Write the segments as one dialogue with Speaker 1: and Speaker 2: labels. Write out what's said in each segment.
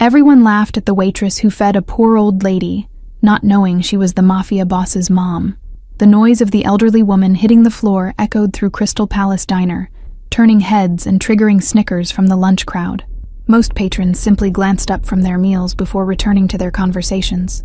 Speaker 1: Everyone laughed at the waitress who fed a poor old lady, not knowing she was the Mafia boss's mom. The noise of the elderly woman hitting the floor echoed through Crystal Palace Diner, turning heads and triggering snickers from the lunch crowd. Most patrons simply glanced up from their meals before returning to their conversations,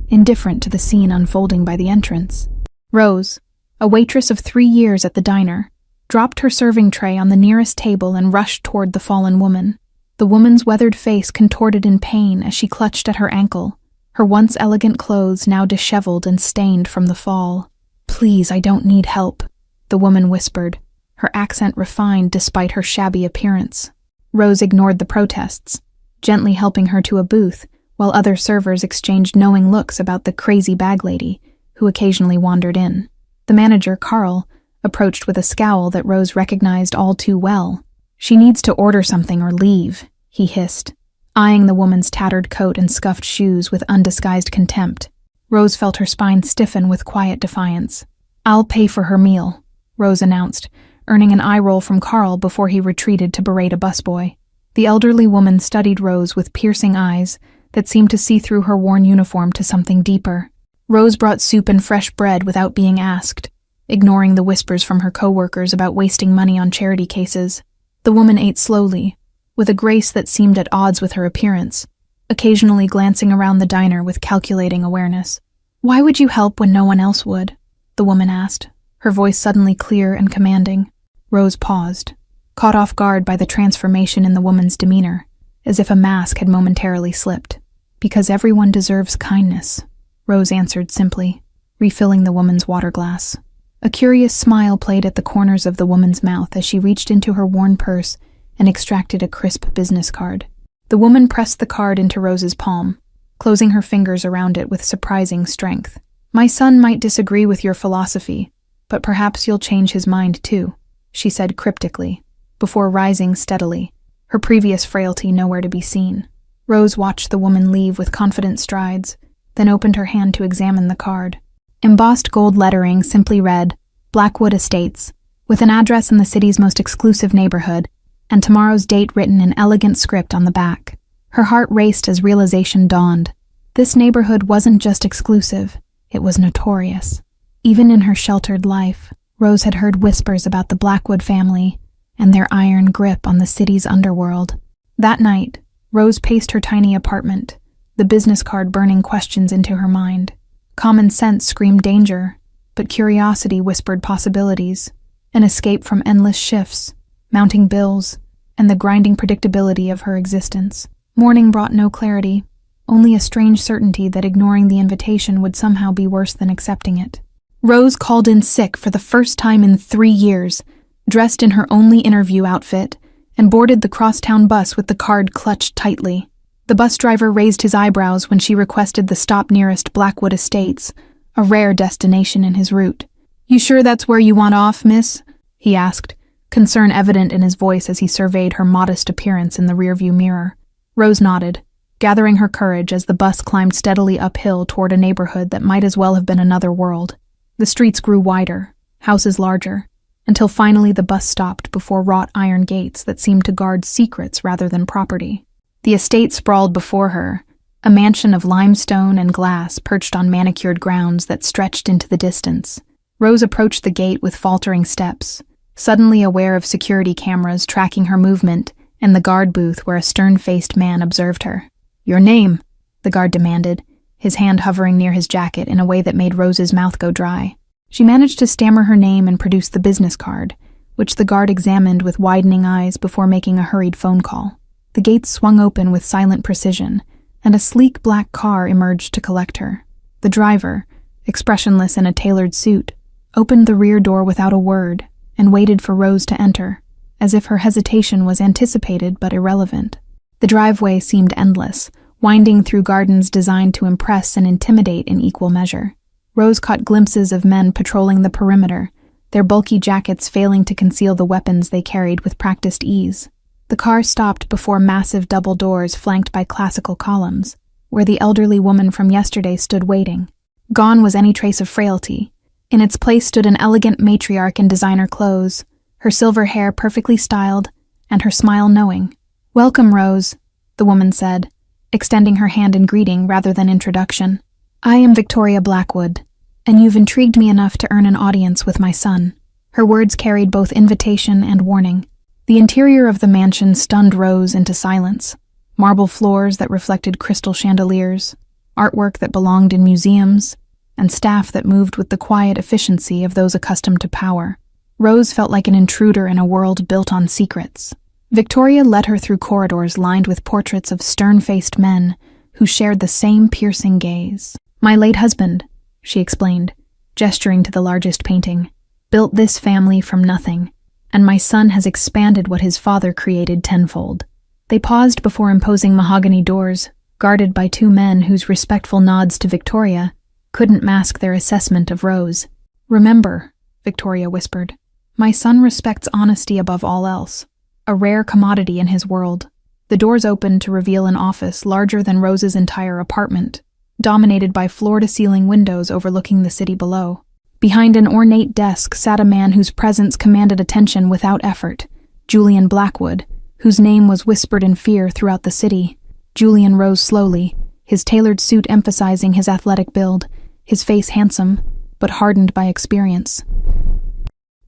Speaker 1: indifferent to the scene unfolding by the entrance. Rose, a waitress of 3 years at the diner, dropped her serving tray on the nearest table and rushed toward the fallen woman. The woman's weathered face contorted in pain as she clutched at her ankle, her once elegant clothes now disheveled and stained from the fall. "Please, I don't need help," the woman whispered, her accent refined despite her shabby appearance. Rose ignored the protests, gently helping her to a booth, while other servers exchanged knowing looks about the crazy bag lady, who occasionally wandered in. The manager, Carl, approached with a scowl that Rose recognized all too well. "She needs to order something or leave," he hissed, eyeing the woman's tattered coat and scuffed shoes with undisguised contempt. Rose felt her spine stiffen with quiet defiance. "I'll pay for her meal," Rose announced, earning an eye roll from Carl before he retreated to berate a busboy. The elderly woman studied Rose with piercing eyes that seemed to see through her worn uniform to something deeper. Rose brought soup and fresh bread without being asked, ignoring the whispers from her co-workers about wasting money on charity cases. The woman ate slowly, with a grace that seemed at odds with her appearance, occasionally glancing around the diner with calculating awareness. "Why would you help when no one else would?" the woman asked, her voice suddenly clear and commanding. Rose paused, caught off guard by the transformation in the woman's demeanor, as if a mask had momentarily slipped. "Because everyone deserves kindness," Rose answered simply, refilling the woman's water glass. A curious smile played at the corners of the woman's mouth as she reached into her worn purse and extracted a crisp business card. The woman pressed the card into Rose's palm, closing her fingers around it with surprising strength. "My son might disagree with your philosophy, but perhaps you'll change his mind too," she said cryptically, before rising steadily, her previous frailty nowhere to be seen. Rose watched the woman leave with confident strides, then opened her hand to examine the card. Embossed gold lettering simply read, "Blackwood Estates," with an address in the city's most exclusive neighborhood, and tomorrow's date written in elegant script on the back. Her heart raced as realization dawned. This neighborhood wasn't just exclusive, it was notorious. Even in her sheltered life, Rose had heard whispers about the Blackwood family and their iron grip on the city's underworld. That night, Rose paced her tiny apartment, the business card burning questions into her mind. Common sense screamed danger, but curiosity whispered possibilities, an escape from endless shifts, mounting bills, and the grinding predictability of her existence. Morning brought no clarity, only a strange certainty that ignoring the invitation would somehow be worse than accepting it. Rose called in sick for the first time in 3 years, dressed in her only interview outfit, and boarded the crosstown bus with the card clutched tightly. The bus driver raised his eyebrows when she requested the stop nearest Blackwood Estates, a rare destination in his route. "You sure that's where you want off, miss?" he asked, concern evident in his voice as he surveyed her modest appearance in the rearview mirror. Rose nodded, gathering her courage as the bus climbed steadily uphill toward a neighborhood that might as well have been another world. The streets grew wider, houses larger, until finally the bus stopped before wrought iron gates that seemed to guard secrets rather than property. The estate sprawled before her, a mansion of limestone and glass perched on manicured grounds that stretched into the distance. Rose approached the gate with faltering steps, suddenly aware of security cameras tracking her movement and the guard booth where a stern-faced man observed her. "Your name?" the guard demanded, his hand hovering near his jacket in a way that made Rose's mouth go dry. She managed to stammer her name and produce the business card, which the guard examined with widening eyes before making a hurried phone call. The gates swung open with silent precision, and a sleek black car emerged to collect her. The driver, expressionless in a tailored suit, opened the rear door without a word and waited for Rose to enter, as if her hesitation was anticipated but irrelevant. The driveway seemed endless, winding through gardens designed to impress and intimidate in equal measure. Rose caught glimpses of men patrolling the perimeter, their bulky jackets failing to conceal the weapons they carried with practiced ease. The car stopped before massive double doors flanked by classical columns, where the elderly woman from yesterday stood waiting. Gone was any trace of frailty. In its place stood an elegant matriarch in designer clothes, her silver hair perfectly styled, and her smile knowing. "Welcome, Rose," the woman said, extending her hand in greeting rather than introduction. "I am Victoria Blackwood, and you've intrigued me enough to earn an audience with my son." Her words carried both invitation and warning. The interior of the mansion stunned Rose into silence. Marble floors that reflected crystal chandeliers, artwork that belonged in museums, and staff that moved with the quiet efficiency of those accustomed to power. Rose felt like an intruder in a world built on secrets. Victoria led her through corridors lined with portraits of stern-faced men who shared the same piercing gaze. "My late husband," she explained, gesturing to the largest painting, "built this family from nothing, and my son has expanded what his father created tenfold." They paused before imposing mahogany doors, guarded by two men whose respectful nods to Victoria couldn't mask their assessment of Rose. "Remember," Victoria whispered, "my son respects honesty above all else, a rare commodity in his world." The doors opened to reveal an office larger than Rose's entire apartment, dominated by floor-to-ceiling windows overlooking the city below. Behind an ornate desk sat a man whose presence commanded attention without effort, Julian Blackwood, whose name was whispered in fear throughout the city. Julian rose slowly, his tailored suit emphasizing his athletic build, his face handsome, but hardened by experience.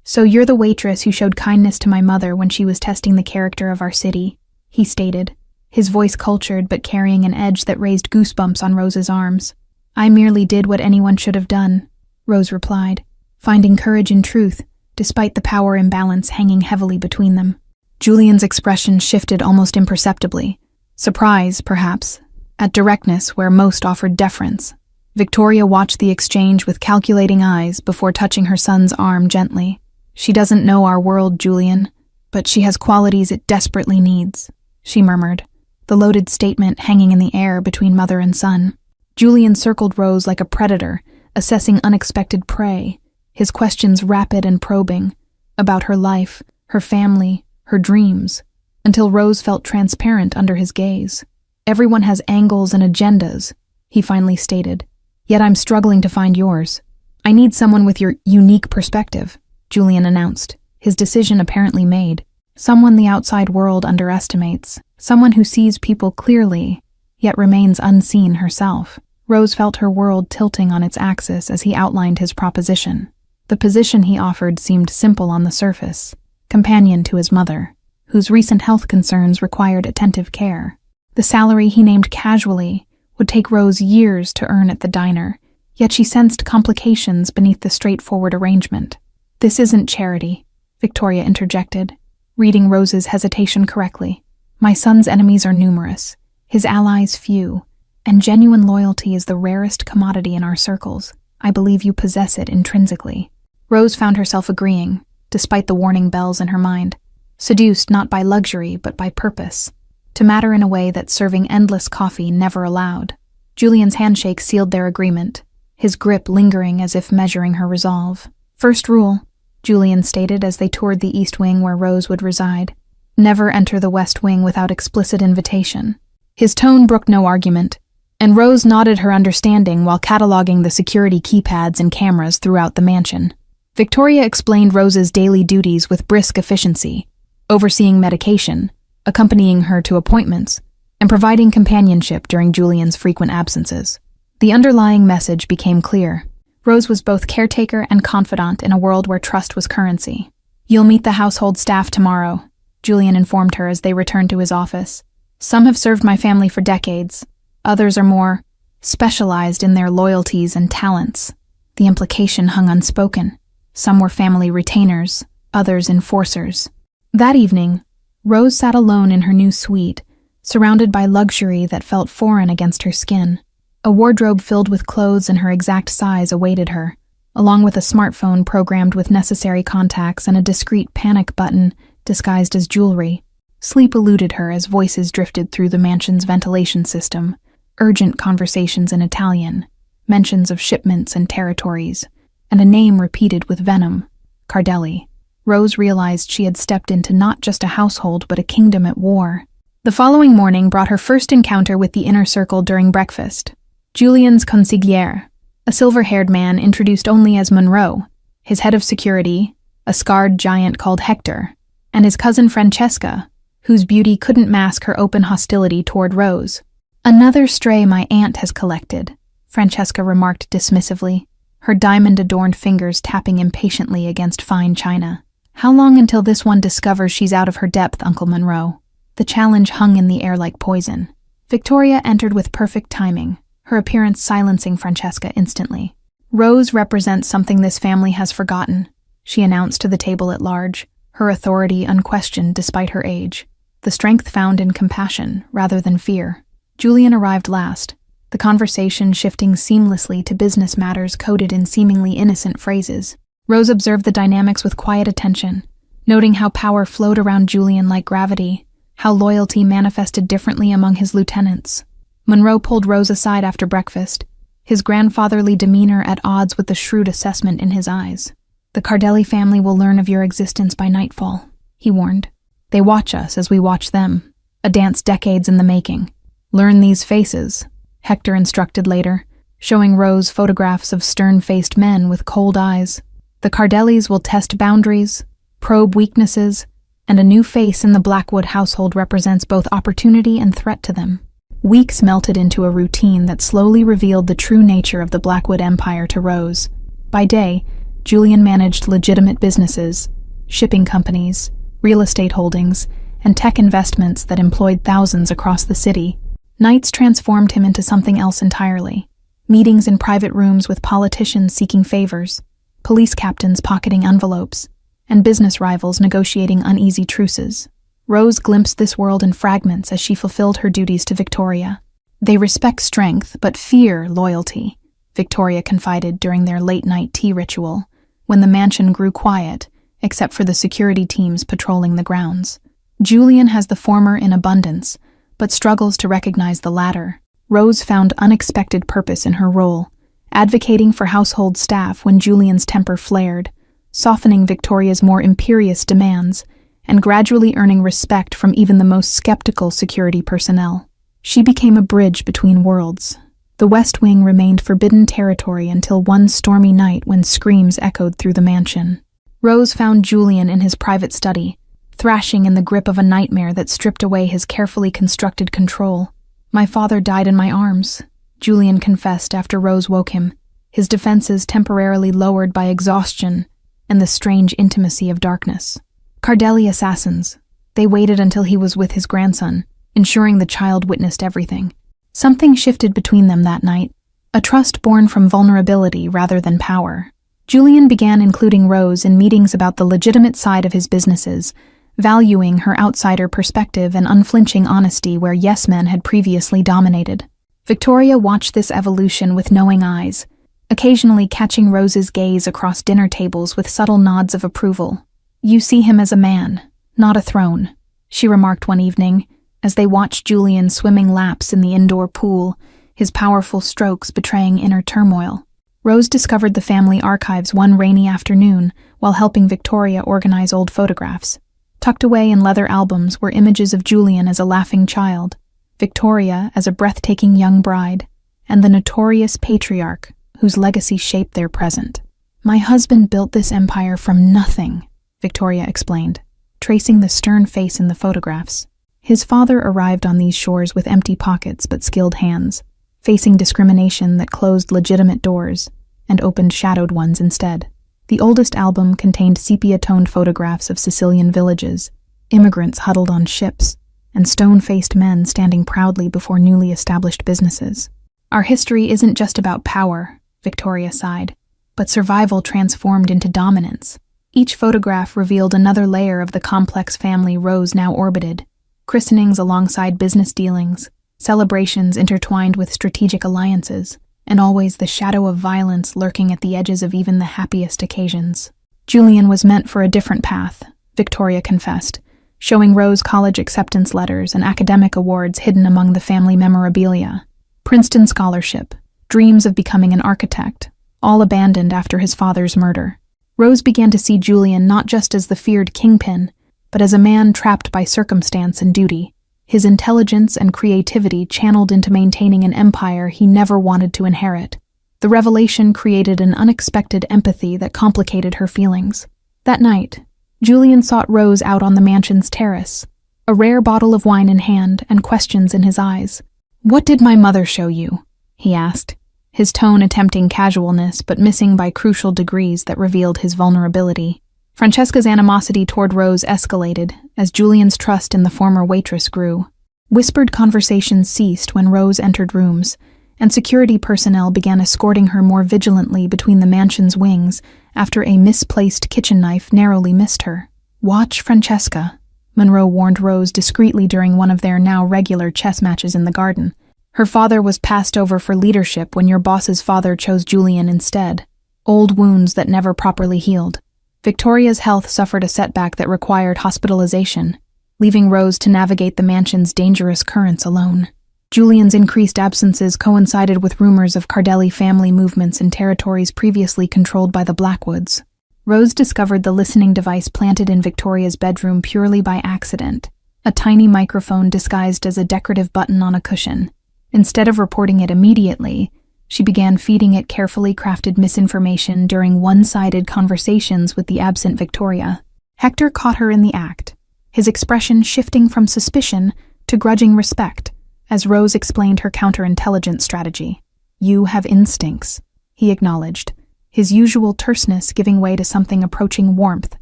Speaker 1: "So you're the waitress who showed kindness to my mother when she was testing the character of our city," he stated, his voice cultured but carrying an edge that raised goosebumps on Rose's arms. "I merely did what anyone should have done," Rose replied, finding courage in truth, despite the power imbalance hanging heavily between them. Julian's expression shifted almost imperceptibly. Surprise, perhaps, at directness where most offered deference. Victoria watched the exchange with calculating eyes before touching her son's arm gently. "She doesn't know our world, Julian, but she has qualities it desperately needs," she murmured, the loaded statement hanging in the air between mother and son. Julian circled Rose like a predator, assessing unexpected prey, his questions rapid and probing, about her life, her family, her dreams, until Rose felt transparent under his gaze. "Everyone has angles and agendas," he finally stated, "yet I'm struggling to find yours." "I need someone with your unique perspective," Julian announced, his decision apparently made. "Someone the outside world underestimates, someone who sees people clearly, yet remains unseen herself." Rose felt her world tilting on its axis as he outlined his proposition. The position he offered seemed simple on the surface, companion to his mother, whose recent health concerns required attentive care. The salary he named casually would take Rose years to earn at the diner, yet she sensed complications beneath the straightforward arrangement. "This isn't charity," Victoria interjected, reading Rose's hesitation correctly. "My son's enemies are numerous, his allies few, and genuine loyalty is the rarest commodity in our circles. I believe you possess it intrinsically." Rose found herself agreeing, despite the warning bells in her mind, seduced not by luxury but by purpose, to matter in a way that serving endless coffee never allowed. Julian's handshake sealed their agreement, his grip lingering as if measuring her resolve. "First rule," Julian stated as they toured the east wing where Rose would reside, "never enter the west wing without explicit invitation." His tone brooked no argument, and Rose nodded her understanding while cataloging the security keypads and cameras throughout the mansion. Victoria explained Rose's daily duties with brisk efficiency, overseeing medication, accompanying her to appointments, and providing companionship during Julian's frequent absences. The underlying message became clear. Rose was both caretaker and confidant in a world where trust was currency. "You'll meet the household staff tomorrow," Julian informed her as they returned to his office. "Some have served my family for decades. Others are more specialized in their loyalties and talents." The implication hung unspoken. Some were family retainers, others enforcers. That evening, Rose sat alone in her new suite, surrounded by luxury that felt foreign against her skin. A wardrobe filled with clothes in her exact size awaited her, along with a smartphone programmed with necessary contacts and a discreet panic button disguised as jewelry. Sleep eluded her as voices drifted through the mansion's ventilation system, urgent conversations in Italian, mentions of shipments and territories, and a name repeated with venom, Cardelli. Rose realized she had stepped into not just a household but a kingdom at war. The following morning brought her first encounter with the inner circle during breakfast. Julian's consigliere, a silver-haired man introduced only as Monroe, his head of security, a scarred giant called Hector, and his cousin Francesca, whose beauty couldn't mask her open hostility toward Rose. "Another stray my aunt has collected," Francesca remarked dismissively, her diamond-adorned fingers tapping impatiently against fine china. "How long until this one discovers she's out of her depth, Uncle Monroe?" The challenge hung in the air like poison. Victoria entered with perfect timing, her appearance silencing Francesca instantly. "Rose represents something this family has forgotten," she announced to the table at large, her authority unquestioned despite her age. The strength found in compassion rather than fear. Julian arrived last, the conversation shifting seamlessly to business matters coded in seemingly innocent phrases. Rose observed the dynamics with quiet attention, noting how power flowed around Julian like gravity, how loyalty manifested differently among his lieutenants. Monroe pulled Rose aside after breakfast, his grandfatherly demeanor at odds with the shrewd assessment in his eyes. "The Cardelli family will learn of your existence by nightfall," he warned. "They watch us as we watch them, a dance decades in the making. Learn these faces," Hector instructed later, showing Rose photographs of stern-faced men with cold eyes. "The Cardellis will test boundaries, probe weaknesses, and a new face in the Blackwood household represents both opportunity and threat to them." Weeks melted into a routine that slowly revealed the true nature of the Blackwood empire to Rose. By day, Julian managed legitimate businesses, shipping companies, real estate holdings, and tech investments that employed thousands across the city. Nights transformed him into something else entirely. Meetings in private rooms with politicians seeking favors, police captains pocketing envelopes, and business rivals negotiating uneasy truces. Rose glimpsed this world in fragments as she fulfilled her duties to Victoria. "They respect strength, but fear loyalty," Victoria confided during their late-night tea ritual, when the mansion grew quiet, except for the security teams patrolling the grounds. Julian has the former in abundance, but struggles to recognize the latter. Rose found unexpected purpose in her role, advocating for household staff when Julian's temper flared, softening Victoria's more imperious demands, and gradually earning respect from even the most skeptical security personnel. She became a bridge between worlds. The West Wing remained forbidden territory until one stormy night when screams echoed through the mansion. Rose found Julian in his private study, thrashing in the grip of a nightmare that stripped away his carefully constructed control. "My father died in my arms," Julian confessed after Rose woke him, his defenses temporarily lowered by exhaustion and the strange intimacy of darkness. Cardelli assassins. They waited until he was with his grandson, ensuring the child witnessed everything. Something shifted between them that night, a trust born from vulnerability rather than power. Julian began including Rose in meetings about the legitimate side of his businesses, valuing her outsider perspective and unflinching honesty where yes-men had previously dominated. Victoria watched this evolution with knowing eyes, occasionally catching Rose's gaze across dinner tables with subtle nods of approval. "You see him as a man, not a throne," she remarked one evening, as they watched Julian swimming laps in the indoor pool, his powerful strokes betraying inner turmoil. Rose discovered the family archives one rainy afternoon while helping Victoria organize old photographs. Tucked away in leather albums were images of Julian as a laughing child, Victoria as a breathtaking young bride, and the notorious patriarch whose legacy shaped their present. "My husband built this empire from nothing," Victoria explained, tracing the stern face in the photographs. His father arrived on these shores with empty pockets but skilled hands, facing discrimination that closed legitimate doors and opened shadowed ones instead. The oldest album contained sepia-toned photographs of Sicilian villages, immigrants huddled on ships, and stone-faced men standing proudly before newly established businesses. "Our history isn't just about power," Victoria sighed, "but survival transformed into dominance." Each photograph revealed another layer of the complex family Rose now orbited: christenings alongside business dealings, celebrations intertwined with strategic alliances, and always the shadow of violence lurking at the edges of even the happiest occasions. Julian was meant for a different path, Victoria confessed, showing Rose college acceptance letters and academic awards hidden among the family memorabilia. Princeton scholarship, dreams of becoming an architect, all abandoned after his father's murder. Rose began to see Julian not just as the feared kingpin, but as a man trapped by circumstance and duty, his intelligence and creativity channeled into maintaining an empire he never wanted to inherit. The revelation created an unexpected empathy that complicated her feelings. That night, Julian sought Rose out on the mansion's terrace, a rare bottle of wine in hand and questions in his eyes. "What did my mother show you?" he asked, his tone attempting casualness but missing by crucial degrees that revealed his vulnerability. Francesca's animosity toward Rose escalated as Julian's trust in the former waitress grew. Whispered conversations ceased when Rose entered rooms, and security personnel began escorting her more vigilantly between the mansion's wings after a misplaced kitchen knife narrowly missed her. "Watch Francesca," Monroe warned Rose discreetly during one of their now regular chess matches in the garden. "Her father was passed over for leadership when your boss's father chose Julian instead. Old wounds that never properly healed." Victoria's health suffered a setback that required hospitalization, leaving Rose to navigate the mansion's dangerous currents alone. Julian's increased absences coincided with rumors of Cardelli family movements in territories previously controlled by the Blackwoods. Rose discovered the listening device planted in Victoria's bedroom purely by accident, a tiny microphone disguised as a decorative button on a cushion. Instead of reporting it immediately, she began feeding it carefully crafted misinformation during one-sided conversations with the absent Victoria. Hector caught her in the act, his expression shifting from suspicion to grudging respect, as Rose explained her counterintelligence strategy. "You have instincts," he acknowledged, his usual terseness giving way to something approaching warmth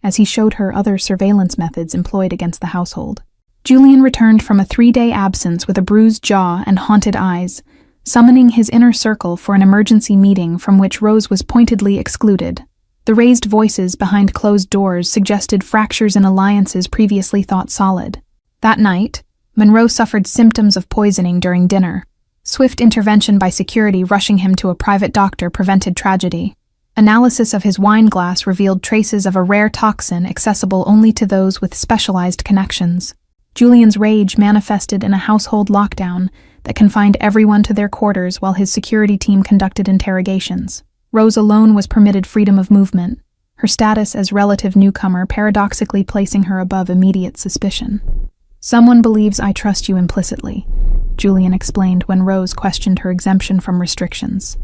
Speaker 1: as he showed her other surveillance methods employed against the household. Julian returned from a 3-day absence with a bruised jaw and haunted eyes, summoning his inner circle for an emergency meeting from which Rose was pointedly excluded. The raised voices behind closed doors suggested fractures in alliances previously thought solid. That night, Monroe suffered symptoms of poisoning during dinner. Swift intervention by security rushing him to a private doctor prevented tragedy. Analysis of his wine glass revealed traces of a rare toxin accessible only to those with specialized connections. Julian's rage manifested in a household lockdown that confined everyone to their quarters while his security team conducted interrogations. Rose alone was permitted freedom of movement, her status as relative newcomer paradoxically placing her above immediate suspicion. "Someone believes I trust you implicitly," Julian explained when Rose questioned her exemption from restrictions.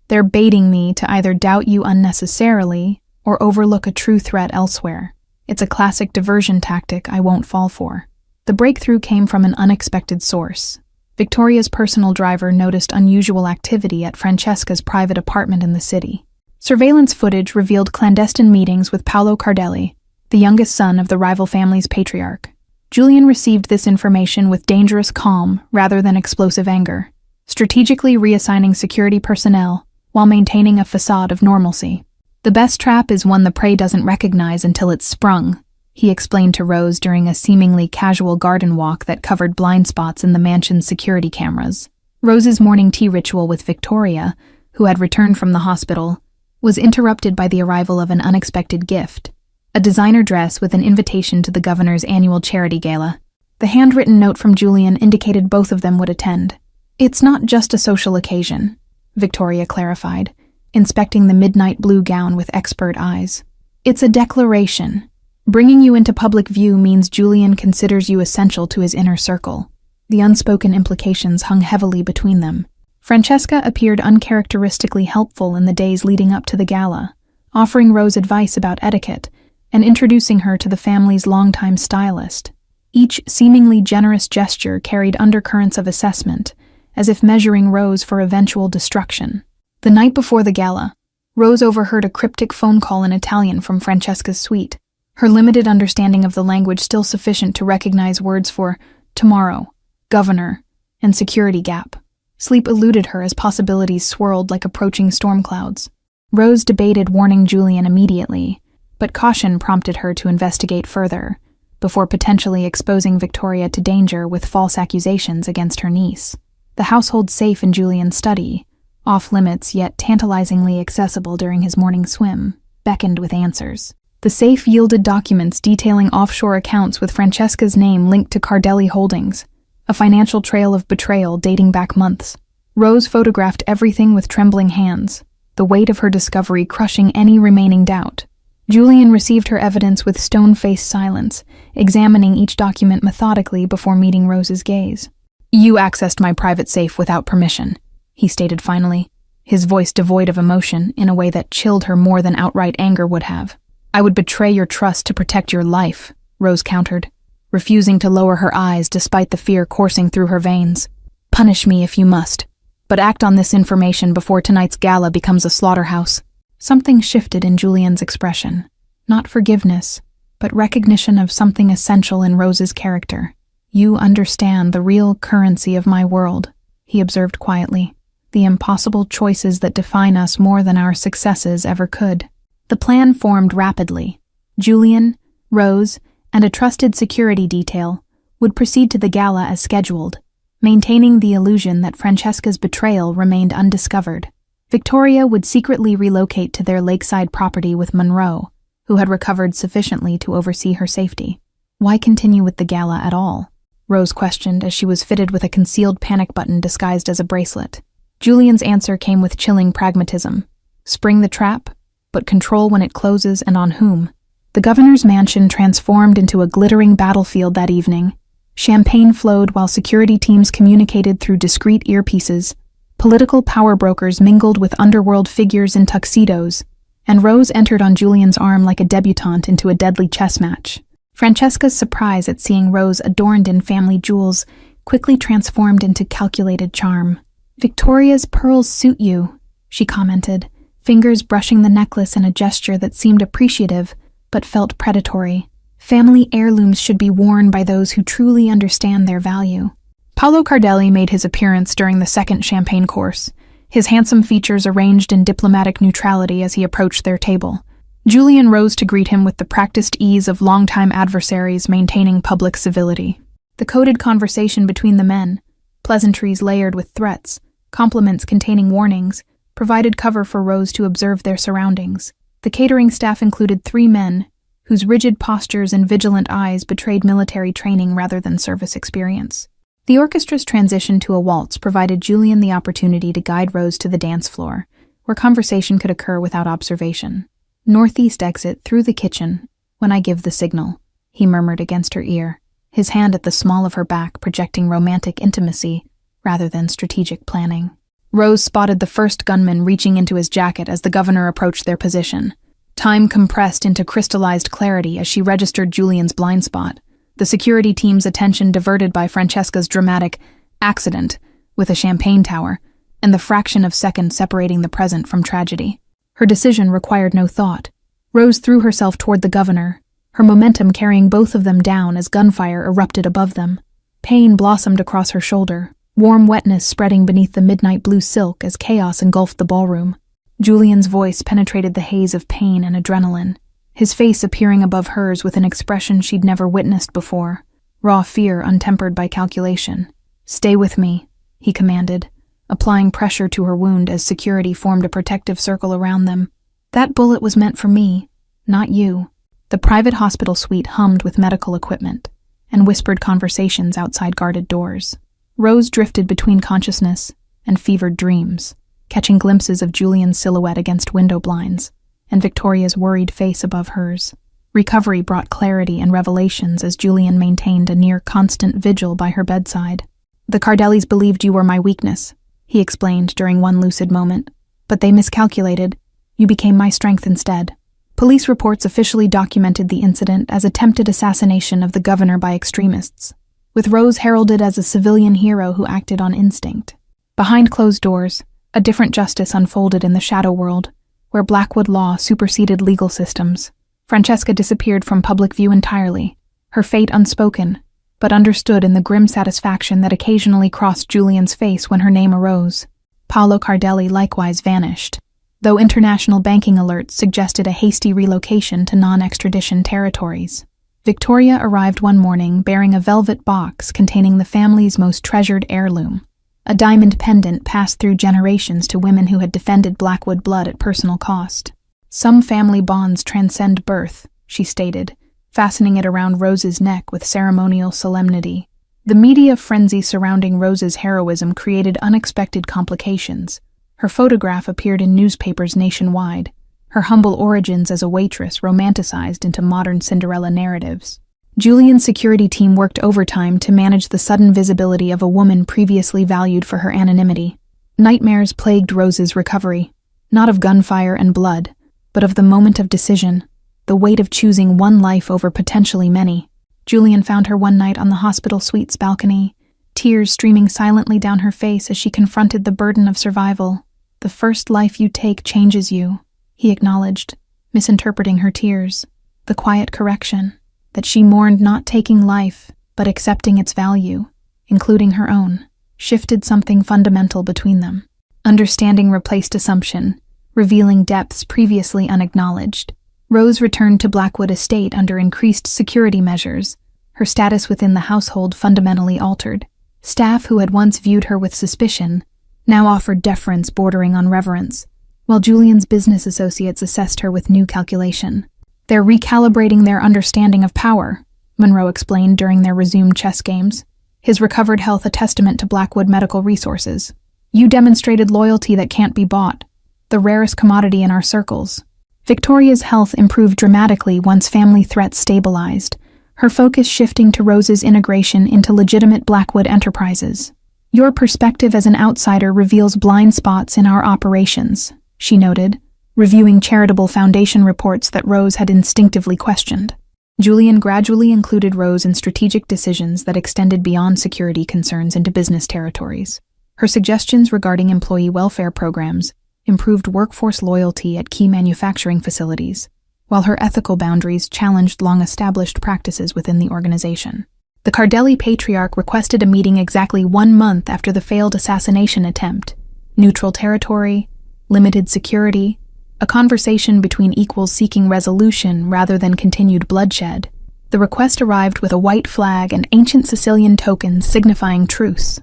Speaker 1: "They're baiting me to either doubt you unnecessarily or overlook a true threat elsewhere. It's a classic diversion tactic I won't fall for." The breakthrough came from an unexpected source. Victoria's personal driver noticed unusual activity at Francesca's private apartment in the city. Surveillance footage revealed clandestine meetings with Paolo Cardelli, the youngest son of the rival family's patriarch. Julian received this information with dangerous calm rather than explosive anger, strategically reassigning security personnel while maintaining a facade of normalcy. "The best trap is one the prey doesn't recognize until it's sprung," he explained to Rose during a seemingly casual garden walk that covered blind spots in the mansion's security cameras. Rose's morning tea ritual with Victoria, who had returned from the hospital, was interrupted by the arrival of an unexpected gift, a designer dress with an invitation to the governor's annual charity gala. The handwritten note from Julian indicated both of them would attend. "It's not just a social occasion," Victoria clarified, inspecting the midnight blue gown with expert eyes. "It's a declaration. Bringing you into public view means Julian considers you essential to his inner circle." The unspoken implications hung heavily between them. Francesca appeared uncharacteristically helpful in the days leading up to the gala, offering Rose advice about etiquette and introducing her to the family's longtime stylist. Each seemingly generous gesture carried undercurrents of assessment, as if measuring Rose for eventual destruction. The night before the gala, Rose overheard a cryptic phone call in Italian from Francesca's suite, her limited understanding of the language still sufficient to recognize words for tomorrow, governor, and security gap. Sleep eluded her as possibilities swirled like approaching storm clouds. Rose debated warning Julian immediately, but caution prompted her to investigate further, before potentially exposing Victoria to danger with false accusations against her niece. The household safe in Julian's study, off-limits yet tantalizingly accessible during his morning swim, beckoned with answers. The safe yielded documents detailing offshore accounts with Francesca's name linked to Cardelli Holdings, a financial trail of betrayal dating back months. Rose photographed everything with trembling hands, the weight of her discovery crushing any remaining doubt. Julian received her evidence with stone-faced silence, examining each document methodically before meeting Rose's gaze. "You accessed my private safe without permission," he stated finally, his voice devoid of emotion in a way that chilled her more than outright anger would have. "I would betray your trust to protect your life," Rose countered, refusing to lower her eyes despite the fear coursing through her veins. Punish me if you must, but act on this information before tonight's gala becomes a slaughterhouse." Something shifted in Julian's expression. Not forgiveness, but recognition of something essential in Rose's character. "You understand the real currency of my world," he observed quietly. "The impossible choices that define us more than our successes ever could." The plan formed rapidly. Julian, Rose, and a trusted security detail would proceed to the gala as scheduled, maintaining the illusion that Francesca's betrayal remained undiscovered. Victoria would secretly relocate to their lakeside property with Monroe, who had recovered sufficiently to oversee her safety. "Why continue with the gala at all?" Rose questioned as she was fitted with a concealed panic button disguised as a bracelet. Julian's answer came with chilling pragmatism. "Spring the trap, but control when it closes and on whom." The governor's mansion transformed into a glittering battlefield that evening. Champagne flowed while security teams communicated through discreet earpieces. Political power brokers mingled with underworld figures in tuxedos, and Rose entered on Julian's arm like a debutante into a deadly chess match. Francesca's surprise at seeing Rose adorned in family jewels quickly transformed into calculated charm. "Victoria's pearls suit you," she commented, fingers brushing the necklace in a gesture that seemed appreciative but felt predatory. "Family heirlooms should be worn by those who truly understand their value." Paolo Cardelli made his appearance during the second champagne course, his handsome features arranged in diplomatic neutrality as he approached their table. Julian rose to greet him with the practiced ease of longtime adversaries maintaining public civility. The coded conversation between the men, pleasantries layered with threats, compliments containing warnings, provided cover for Rose to observe their surroundings. The catering staff included 3 men, whose rigid postures and vigilant eyes betrayed military training rather than service experience. The orchestra's transition to a waltz provided Julian the opportunity to guide Rose to the dance floor, where conversation could occur without observation. "Northeast exit through the kitchen, when I give the signal," he murmured against her ear, his hand at the small of her back projecting romantic intimacy rather than strategic planning. Rose spotted the first gunman reaching into his jacket as the governor approached their position. Time compressed into crystallized clarity as she registered Julian's blind spot, the security team's attention diverted by Francesca's dramatic accident with a champagne tower, and the fraction of second separating the present from tragedy. Her decision required no thought. Rose threw herself toward the governor, her momentum carrying both of them down as gunfire erupted above them. Pain blossomed across her shoulder, warm wetness spreading beneath the midnight blue silk as chaos engulfed the ballroom. Julian's voice penetrated the haze of pain and adrenaline, his face appearing above hers with an expression she'd never witnessed before, raw fear untempered by calculation. "Stay with me," he commanded, applying pressure to her wound as security formed a protective circle around them. "That bullet was meant for me, not you." The private hospital suite hummed with medical equipment and whispered conversations outside guarded doors. Rose drifted between consciousness and fevered dreams, catching glimpses of Julian's silhouette against window blinds and Victoria's worried face above hers. Recovery brought clarity and revelations as Julian maintained a near-constant vigil by her bedside. "The Cardellis believed you were my weakness," he explained during one lucid moment, "but they miscalculated. You became my strength instead." Police reports officially documented the incident as attempted assassination of the governor by extremists, with Rose heralded as a civilian hero who acted on instinct. Behind closed doors, a different justice unfolded in the shadow world, where Blackwood law superseded legal systems. Francesca disappeared from public view entirely, her fate unspoken, but understood in the grim satisfaction that occasionally crossed Julian's face when her name arose. Paolo Cardelli likewise vanished, though international banking alerts suggested a hasty relocation to non-extradition territories. Victoria arrived one morning bearing a velvet box containing the family's most treasured heirloom, a diamond pendant passed through generations to women who had defended Blackwood blood at personal cost. "Some family bonds transcend birth," she stated, fastening it around Rose's neck with ceremonial solemnity. The media frenzy surrounding Rose's heroism created unexpected complications. Her photograph appeared in newspapers nationwide, her humble origins as a waitress romanticized into modern Cinderella narratives. Julian's security team worked overtime to manage the sudden visibility of a woman previously valued for her anonymity. Nightmares plagued Rose's recovery, not of gunfire and blood, but of the moment of decision, the weight of choosing one life over potentially many. Julian found her one night on the hospital suite's balcony, tears streaming silently down her face as she confronted the burden of survival. "The first life you take changes you," he acknowledged, misinterpreting her tears. The quiet correction, that she mourned not taking life, but accepting its value, including her own, shifted something fundamental between them. Understanding replaced assumption, revealing depths previously unacknowledged. Rose returned to Blackwood Estate under increased security measures, her status within the household fundamentally altered. Staff who had once viewed her with suspicion now offered deference bordering on reverence, while Julian's business associates assessed her with new calculation. "They're recalibrating their understanding of power," Monroe explained during their resumed chess games, his recovered health a testament to Blackwood medical resources. "You demonstrated loyalty that can't be bought, the rarest commodity in our circles." Victoria's health improved dramatically once family threats stabilized, her focus shifting to Rose's integration into legitimate Blackwood enterprises. "Your perspective as an outsider reveals blind spots in our operations," she noted, reviewing charitable foundation reports that Rose had instinctively questioned. Julian gradually included Rose in strategic decisions that extended beyond security concerns into business territories. Her suggestions regarding employee welfare programs improved workforce loyalty at key manufacturing facilities, while her ethical boundaries challenged long-established practices within the organization. The Cardelli patriarch requested a meeting exactly 1 month after the failed assassination attempt. Neutral territory, limited security, a conversation between equals seeking resolution rather than continued bloodshed. The request arrived with a white flag and ancient Sicilian tokens signifying truce.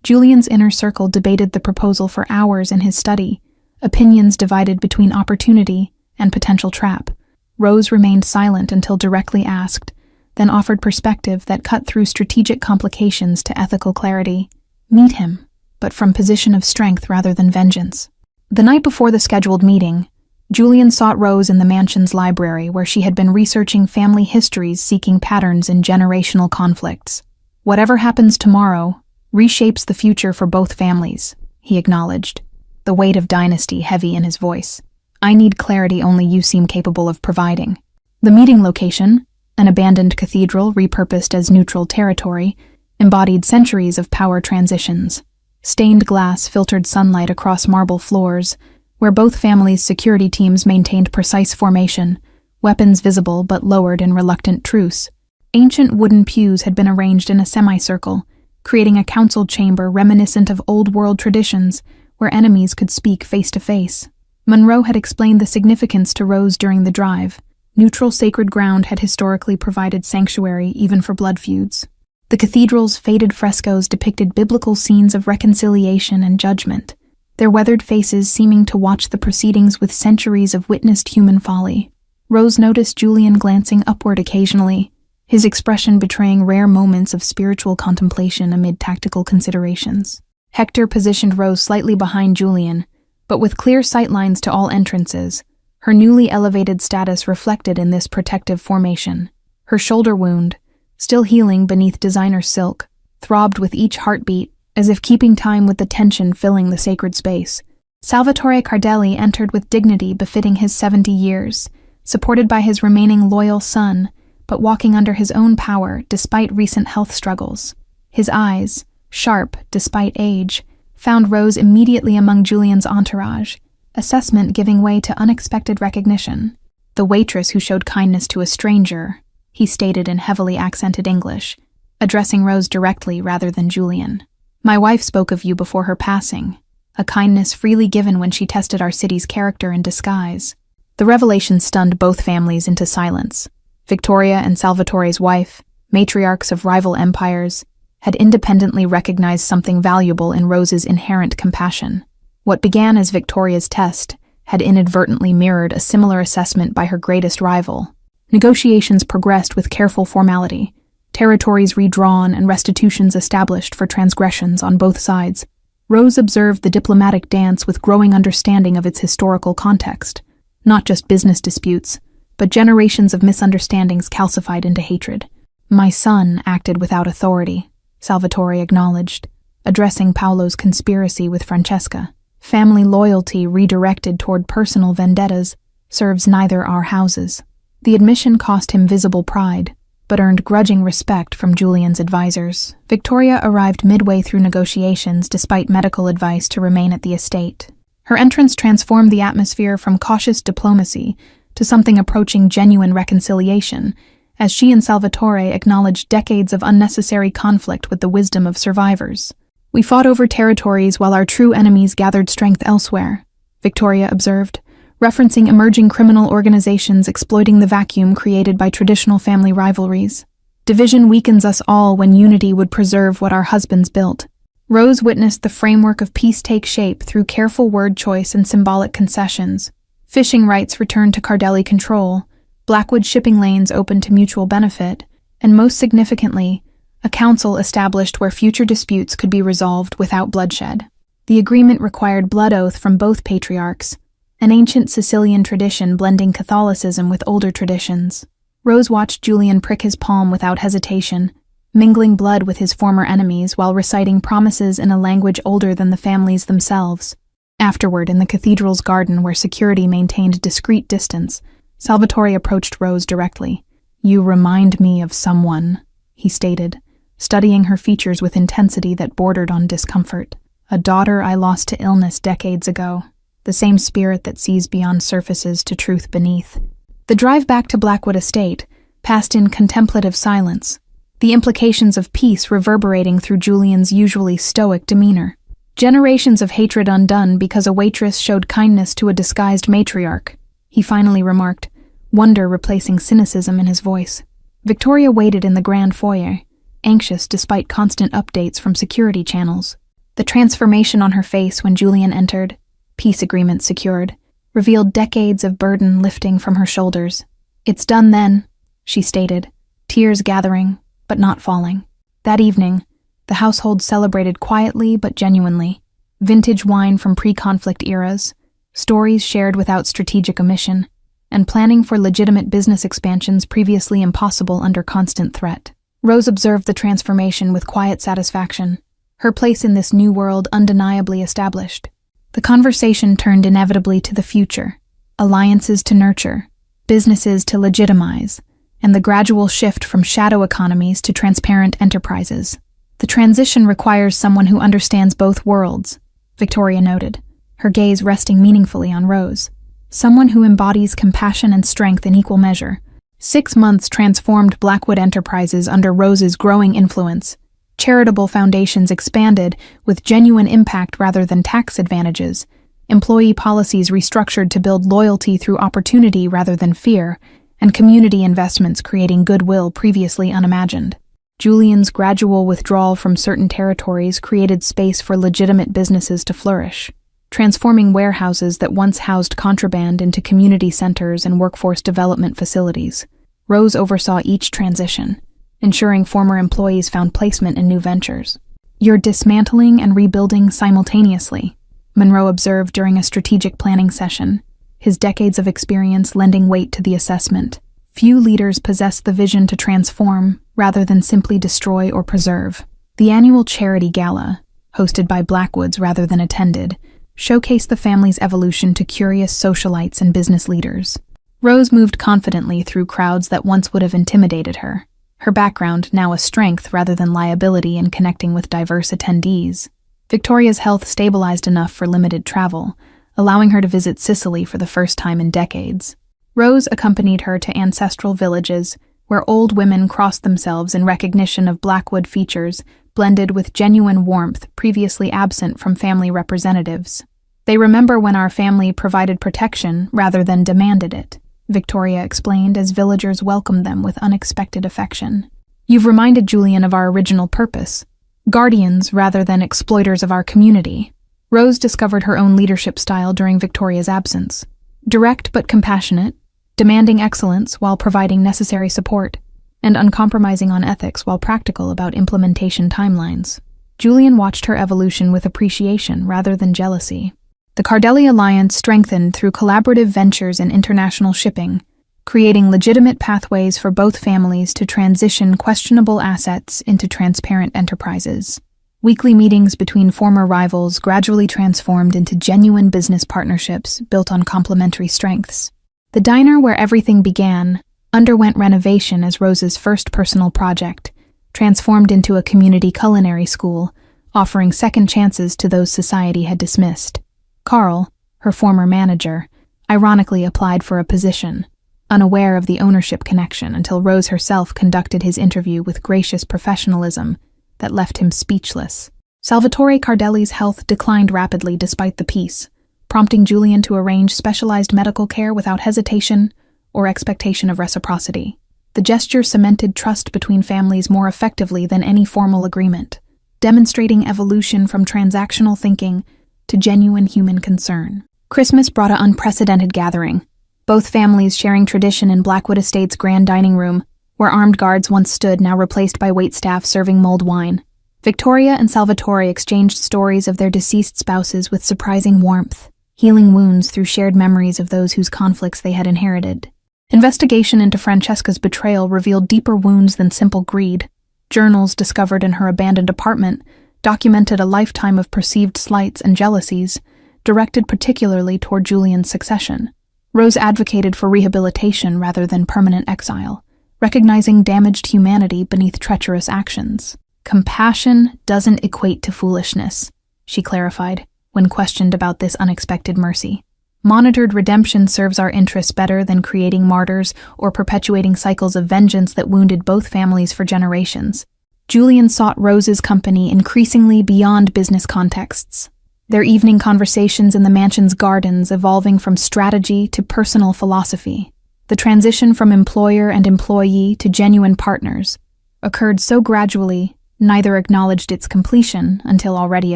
Speaker 1: Julian's inner circle debated the proposal for hours in his study, opinions divided between opportunity and potential trap. Rose remained silent until directly asked, then offered perspective that cut through strategic complications to ethical clarity. "Meet him, but from position of strength rather than vengeance." The night before the scheduled meeting, Julian sought Rose in the mansion's library where she had been researching family histories seeking patterns in generational conflicts. "Whatever happens tomorrow reshapes the future for both families," he acknowledged, the weight of dynasty heavy in his voice. "I need clarity only you seem capable of providing." The meeting location, an abandoned cathedral repurposed as neutral territory, embodied centuries of power transitions. Stained glass filtered sunlight across marble floors, where both families' security teams maintained precise formation, weapons visible but lowered in reluctant truce. Ancient wooden pews had been arranged in a semicircle, creating a council chamber reminiscent of old-world traditions where enemies could speak face to face. Monroe had explained the significance to Rose during the drive. Neutral sacred ground had historically provided sanctuary even for blood feuds. The cathedral's faded frescoes depicted biblical scenes of reconciliation and judgment, their weathered faces seeming to watch the proceedings with centuries of witnessed human folly. Rose noticed Julian glancing upward occasionally, his expression betraying rare moments of spiritual contemplation amid tactical considerations. Hector positioned Rose slightly behind Julian, but with clear sightlines to all entrances, her newly elevated status reflected in this protective formation. Her shoulder wound, still healing beneath designer silk, throbbed with each heartbeat, as if keeping time with the tension filling the sacred space. Salvatore Cardelli entered with dignity befitting his 70 years, supported by his remaining loyal son, but walking under his own power despite recent health struggles. His eyes, sharp despite age, found Rose immediately among Julian's entourage, assessment giving way to unexpected recognition. "The waitress who showed kindness to a stranger," he stated in heavily accented English, addressing Rose directly rather than Julian. "My wife spoke of you before her passing, a kindness freely given when she tested our city's character in disguise." The revelation stunned both families into silence. Victoria and Salvatore's wife, matriarchs of rival empires, had independently recognized something valuable in Rose's inherent compassion. What began as Victoria's test had inadvertently mirrored a similar assessment by her greatest rival. Negotiations progressed with careful formality, territories redrawn and restitutions established for transgressions on both sides. Rose observed the diplomatic dance with growing understanding of its historical context, not just business disputes, but generations of misunderstandings calcified into hatred. "My son acted without authority," Salvatore acknowledged, addressing Paolo's conspiracy with Francesca. "Family loyalty redirected toward personal vendettas serves neither our houses." The admission cost him visible pride, but earned grudging respect from Julian's advisors. Victoria arrived midway through negotiations despite medical advice to remain at the estate. Her entrance transformed the atmosphere from cautious diplomacy to something approaching genuine reconciliation, as she and Salvatore acknowledged decades of unnecessary conflict with the wisdom of survivors. "We fought over territories while our true enemies gathered strength elsewhere," Victoria observed, referencing emerging criminal organizations exploiting the vacuum created by traditional family rivalries. "Division weakens us all when unity would preserve what our husbands built." Rose witnessed the framework of peace take shape through careful word choice and symbolic concessions. Fishing rights returned to Cardelli control, Blackwood shipping lanes opened to mutual benefit, and most significantly, a council established where future disputes could be resolved without bloodshed. The agreement required blood oath from both patriarchs, an ancient Sicilian tradition blending Catholicism with older traditions. Rose watched Julian prick his palm without hesitation, mingling blood with his former enemies while reciting promises in a language older than the families themselves. Afterward, in the cathedral's garden where security maintained discreet distance, Salvatore approached Rose directly. "You remind me of someone," he stated, studying her features with intensity that bordered on discomfort. "A daughter I lost to illness decades ago. The same spirit that sees beyond surfaces to truth beneath." The drive back to Blackwood Estate passed in contemplative silence, the implications of peace reverberating through Julian's usually stoic demeanor. "Generations of hatred undone because a waitress showed kindness to a disguised matriarch," he finally remarked, wonder replacing cynicism in his voice. Victoria waited in the grand foyer, anxious despite constant updates from security channels. The transformation on her face when Julian entered, peace agreement secured, revealed decades of burden lifting from her shoulders. "It's done then," she stated, tears gathering, but not falling. That evening, the household celebrated quietly but genuinely. Vintage wine from pre-conflict eras, stories shared without strategic omission, and planning for legitimate business expansions previously impossible under constant threat. Rose observed the transformation with quiet satisfaction, her place in this new world undeniably established. The conversation turned inevitably to the future, alliances to nurture, businesses to legitimize, and the gradual shift from shadow economies to transparent enterprises. "The transition requires someone who understands both worlds," Victoria noted, her gaze resting meaningfully on Rose. "Someone who embodies compassion and strength in equal measure." 6 months transformed Blackwood Enterprises under Rose's growing influence. Charitable foundations expanded with genuine impact rather than tax advantages. Employee policies restructured to build loyalty through opportunity rather than fear, and community investments creating goodwill previously unimagined. Julian's gradual withdrawal from certain territories created space for legitimate businesses to flourish, transforming warehouses that once housed contraband into community centers and workforce development facilities. Rose oversaw each transition, ensuring former employees found placement in new ventures. "You're dismantling and rebuilding simultaneously," Monroe observed during a strategic planning session, his decades of experience lending weight to the assessment. Few leaders possess the vision to transform, rather than simply destroy or preserve. The annual charity gala, hosted by Blackwoods rather than attended, showcased the family's evolution to curious socialites and business leaders. Rose moved confidently through crowds that once would have intimidated her, her background now a strength rather than liability in connecting with diverse attendees. Victoria's health stabilized enough for limited travel, allowing her to visit Sicily for the first time in decades. Rose accompanied her to ancestral villages, where old women crossed themselves in recognition of Blackwood features blended with genuine warmth previously absent from family representatives. "They remember when our family provided protection rather than demanded it," Victoria explained as villagers welcomed them with unexpected affection. "You've reminded Julian of our original purpose, guardians rather than exploiters of our community." Rose discovered her own leadership style during Victoria's absence. Direct but compassionate, demanding excellence while providing necessary support, and uncompromising on ethics while practical about implementation timelines. Julian watched her evolution with appreciation rather than jealousy. The Cardelli alliance strengthened through collaborative ventures in international shipping, creating legitimate pathways for both families to transition questionable assets into transparent enterprises. Weekly meetings between former rivals gradually transformed into genuine business partnerships built on complementary strengths. The diner where everything began, underwent renovation as Rose's first personal project, transformed into a community culinary school, offering second chances to those society had dismissed. Carl, her former manager, ironically applied for a position, unaware of the ownership connection until Rose herself conducted his interview with gracious professionalism that left him speechless. Salvatore Cardelli's health declined rapidly despite the peace, prompting Julian to arrange specialized medical care without hesitation or expectation of reciprocity. The gesture cemented trust between families more effectively than any formal agreement, demonstrating evolution from transactional thinking to genuine human concern. Christmas brought an unprecedented gathering, both families sharing tradition in Blackwood Estate's grand dining room, where armed guards once stood, now replaced by waitstaff serving mulled wine. Victoria and Salvatore exchanged stories of their deceased spouses with surprising warmth, healing wounds through shared memories of those whose conflicts they had inherited. Investigation into Francesca's betrayal revealed deeper wounds than simple greed. Journals discovered in her abandoned apartment documented a lifetime of perceived slights and jealousies, directed particularly toward Julian's succession. Rose advocated for rehabilitation rather than permanent exile, recognizing damaged humanity beneath treacherous actions. Compassion doesn't equate to foolishness, she clarified, when questioned about this unexpected mercy. Monitored redemption serves our interests better than creating martyrs or perpetuating cycles of vengeance that wounded both families for generations. Julian sought Rose's company increasingly beyond business contexts, their evening conversations in the mansion's gardens evolving from strategy to personal philosophy. The transition from employer and employee to genuine partners occurred so gradually, neither acknowledged its completion until already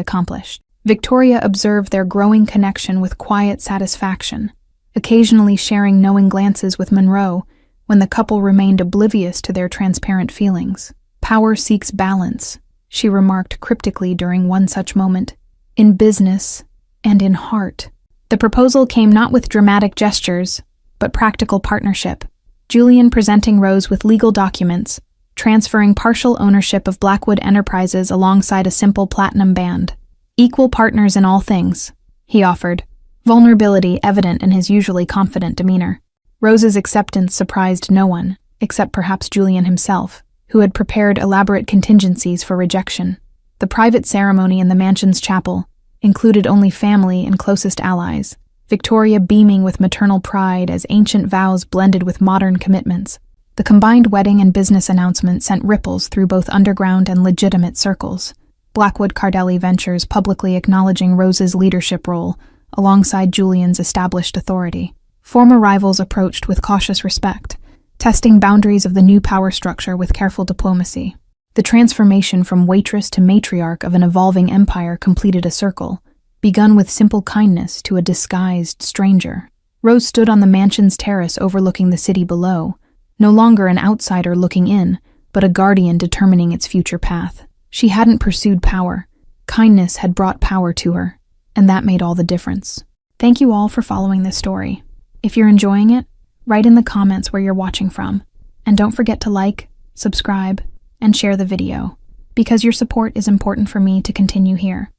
Speaker 1: accomplished. Victoria observed their growing connection with quiet satisfaction, occasionally sharing knowing glances with Monroe when the couple remained oblivious to their transparent feelings. "Power seeks balance," she remarked cryptically during one such moment, "in business and in heart." The proposal came not with dramatic gestures, but practical partnership. Julian presenting Rose with legal documents, transferring partial ownership of Blackwood Enterprises alongside a simple platinum band. "Equal partners in all things," he offered, vulnerability evident in his usually confident demeanor. Rose's acceptance surprised no one, except perhaps Julian himself, who had prepared elaborate contingencies for rejection. The private ceremony in the mansion's chapel included only family and closest allies, Victoria beaming with maternal pride as ancient vows blended with modern commitments. The combined wedding and business announcement sent ripples through both underground and legitimate circles. Blackwood Cardelli Ventures publicly acknowledging Rose's leadership role alongside Julian's established authority. Former rivals approached with cautious respect, testing boundaries of the new power structure with careful diplomacy. The transformation from waitress to matriarch of an evolving empire completed a circle, begun with simple kindness to a disguised stranger. Rose stood on the mansion's terrace overlooking the city below, no longer an outsider looking in, but a guardian determining its future path. She hadn't pursued power. Kindness had brought power to her, and that made all the difference. Thank you all for following this story. If you're enjoying it, write in the comments where you're watching from, and don't forget to like, subscribe, and share the video, because your support is important for me to continue here.